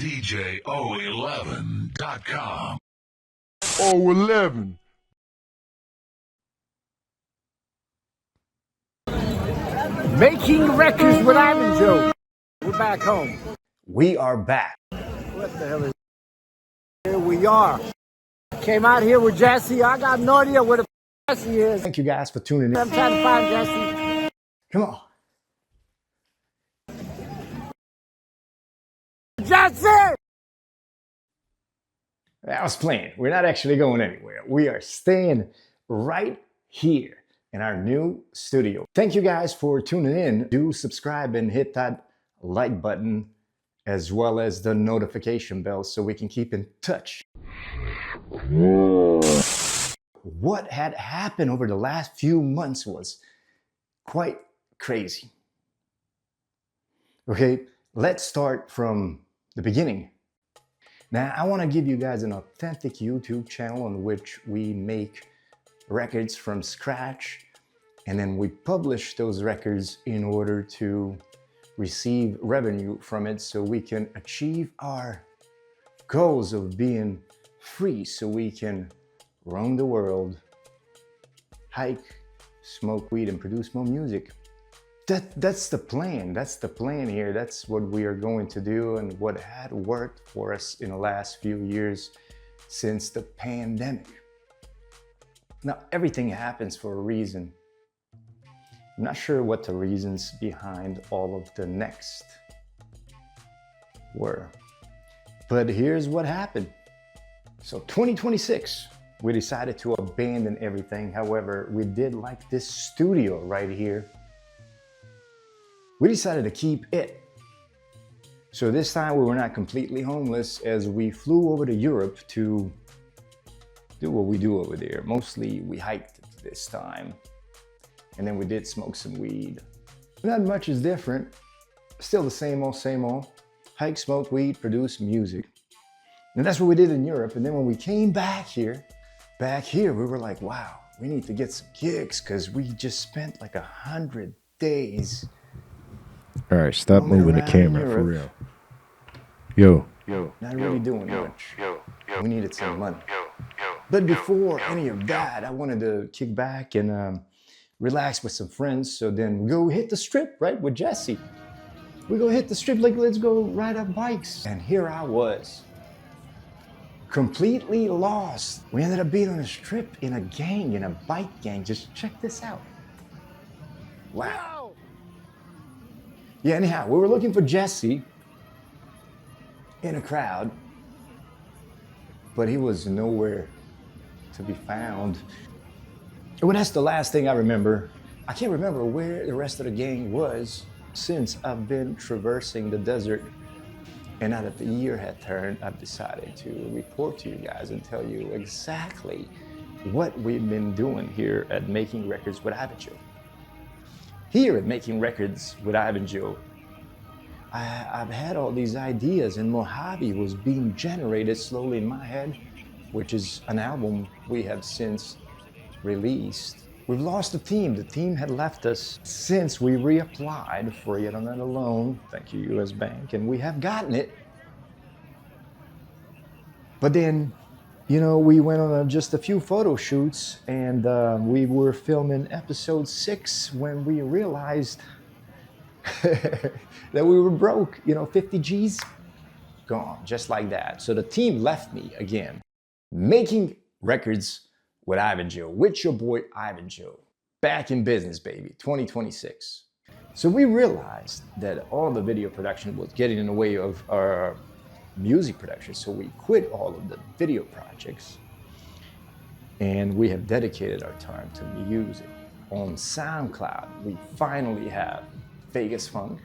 DJ011.com. 011. Making records with Ivan Joe. We're back home. We are back. What the hell is here we are. Came out here with Jesse. I got no idea where the Jesse is. Thank you guys for tuning in. I'm trying to find Jesse. Come on. Jesse! I was playing. We're not actually going anywhere. We are staying right here in our new studio. Thank you guys for tuning in. Do subscribe and hit that like button as well as the notification bell so we can keep in touch. What had happened over the last few months was quite crazy. Okay, let's start from the beginning. Now, I want to give you guys an authentic YouTube channel on which we make records from scratch, and then we publish those records in order to receive revenue from it so we can achieve our goals of being free, so we can roam the world, hike, smoke weed, and produce more music. That's the plan. That's the plan here. That's what we are going to do and what had worked for us in the last few years since the pandemic. Now, everything happens for a reason. I'm not sure what the reasons behind all of the next were, but here's what happened. So 2026, we decided to abandon everything. However, we did like this studio right here. We decided to keep it. So this time we were not completely homeless, as we flew over to Europe to do what we do over there. Mostly we hiked this time. And then we did smoke some weed. Not much is different. Still the same old. Hike, smoke weed, produce music. And that's what we did in Europe. And then when we came back here, we were like, wow, we need to get some gigs because we just spent like 100 days. All right, stop moving the camera for real. Yo. Not really doing much. We needed some money. But before any of that, I wanted to kick back and relax with some friends. So then we go hit the strip, right, with Jesse. We go hit the strip, like, let's go ride our bikes. And here I was, completely lost. We ended up being on a strip in a gang, in a bike gang. Just check this out. Wow. Yeah, anyhow, we were looking for Jesse in a crowd, but he was nowhere to be found. Well, that's the last thing I remember. I can't remember where the rest of the gang was since I've been traversing the desert. And now that the year had turned, I've decided to report to you guys and tell you exactly what we've been doing here at Making Records with Ivan Joe. Here at Making Records with Ivan Joe, I've had all these ideas, and Mojave was being generated slowly in my head, which is an album we have since released. We've lost the team. The team had left us since we reapplied for yet another loan. Thank you, US Bank, and we have gotten it. But then, you know, we went on just a few photo shoots, and we were filming episode 6 when we realized that we were broke. 50 G's gone, just like that. So the team left me again. Making Records with Ivan Joe, with your boy Ivan Joe. Back in business, baby, 2026. So we realized that all the video production was getting in the way of our music production. So we quit all of the video projects, and we have dedicated our time to music. On SoundCloud, we finally have Vegas Funk.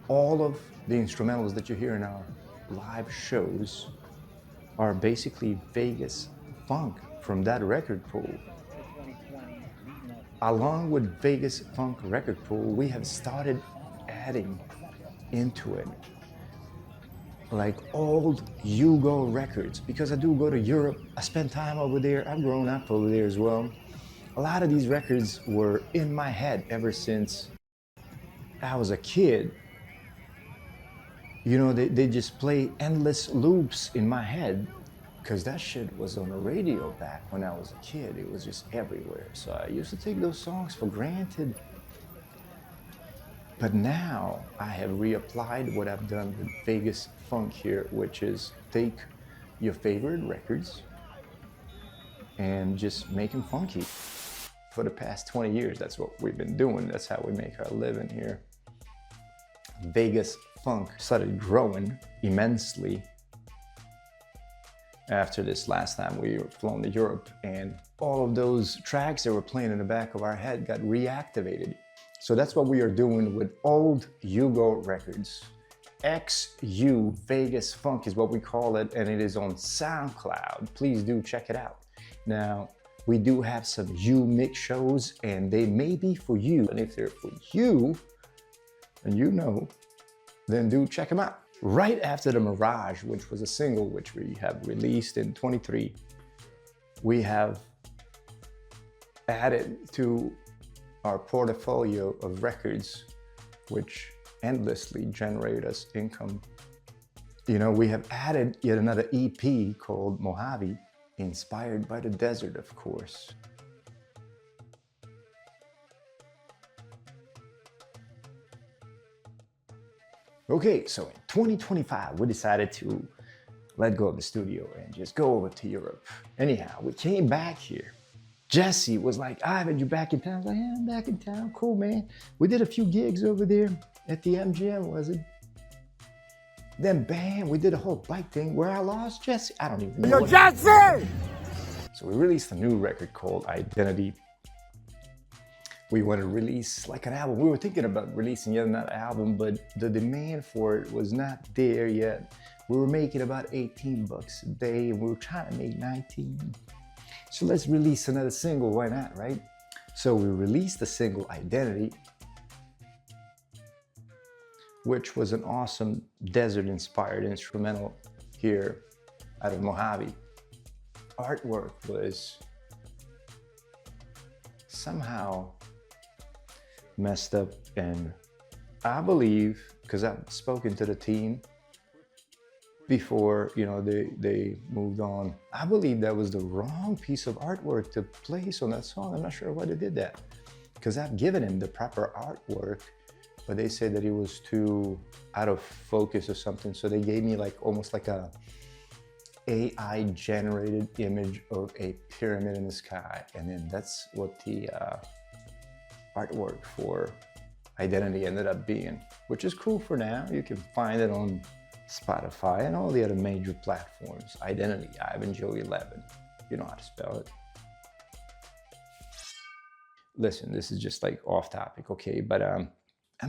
All of the instrumentals that you hear in our live shows are basically Vegas Funk from that record pool. Along with Vegas Funk record pool, we have started adding into it like old Hugo records, because I do go to Europe. I spend time over there. I've grown up over there as well. A lot of these records were in my head ever since I was a kid. You know, they just play endless loops in my head because that shit was on the radio back when I was a kid. It was just everywhere. So I used to take those songs for granted. But now I have reapplied what I've done with Vegas Funk here, which is take your favorite records and just make them funky. For the past 20 years, that's what we've been doing. That's how we make our living here. Vegas Funk started growing immensely after this last time we were flown to Europe, and all of those tracks that were playing in the back of our head got reactivated. So that's what we are doing with old Hugo records. XU Vegas Funk is what we call it, and it is on SoundCloud. Please do check it out. Now, we do have some U mix shows, and they may be for you. And if they're for you, and you know, then do check them out. Right after the Mirage, which was a single which we have released in 23, we have added to our portfolio of records, which endlessly generate us income. You know, we have added yet another EP called Mojave, inspired by the desert, of course. Okay, so in 2025, we decided to let go of the studio and just go over to Europe. Anyhow, we came back here. Jesse was like, Ivan, you back in town? I was like, yeah, I'm back in town. Cool, man. We did a few gigs over there at the MGM, was it? Then bam, we did a whole bike thing where I lost Jesse. I don't even know. Yo, Jesse! So we released a new record called Identity. We want to release like an album. We were thinking about releasing yet another album, but the demand for it was not there yet. We were making about 18 bucks a day, and we were trying to make 19. So let's release another single, why not, right? So we released the single Identity, which was an awesome desert-inspired instrumental here out of Mojave. Artwork was somehow messed up, and I believe, because I've spoken to the team before, you know, they moved on, I believe that was the wrong piece of artwork to place on that song. I'm not sure why they did that, because I've given him the proper artwork, but they said that he was too out of focus or something, so they gave me like almost like a AI generated image of a pyramid in the sky, and then that's what the artwork for Identity ended up being, which is cool for now. You can find it on Spotify and all the other major platforms. Identity, Ivan Joe 11. You know how to spell it. Listen, this is just like off topic, okay? But I'm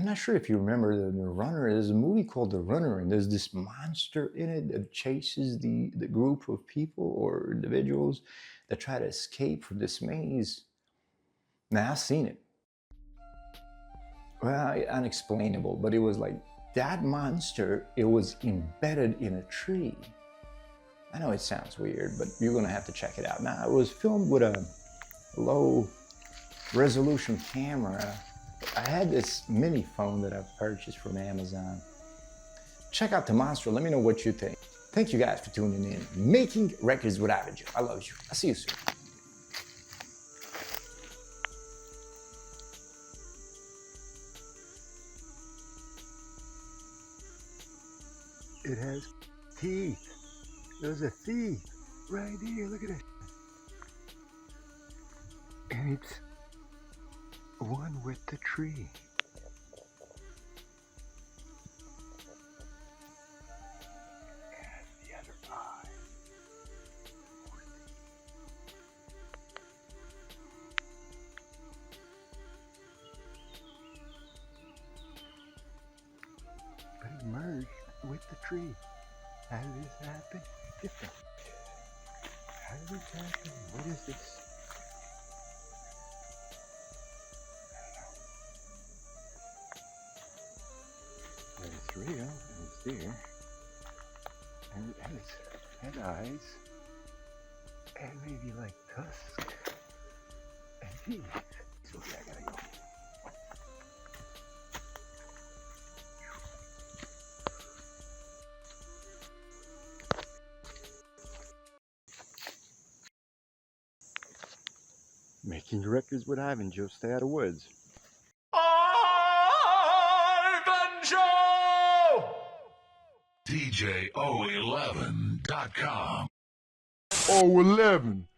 not sure if you remember the Runner. There's a movie called The Runner, and there's this monster in it that chases the group of people or individuals that try to escape from this maze. Now, I've seen it. Well, unexplainable, but it was like that monster, it was embedded in a tree. I know it sounds weird, but you're gonna have to check it out. Now, it was filmed with a low resolution camera. I had this mini phone that I purchased from Amazon. Check out the monster, let me know what you think. Thank you guys for tuning in. Making Records with Ivan Joe. I love you. I'll see you soon. It has teeth. There's a thief right here. Look at it. And it's one with the tree. And the other eye. But it merged with the tree. How did this happen? Different. How did this happen? What is this? But it's real, and it's there, and it has had eyes, and maybe like tusk, and teeth. So I gotta go. Making records with Ivan Joe. Stay out of woods. Ivan Joe! DJ011.com. 011.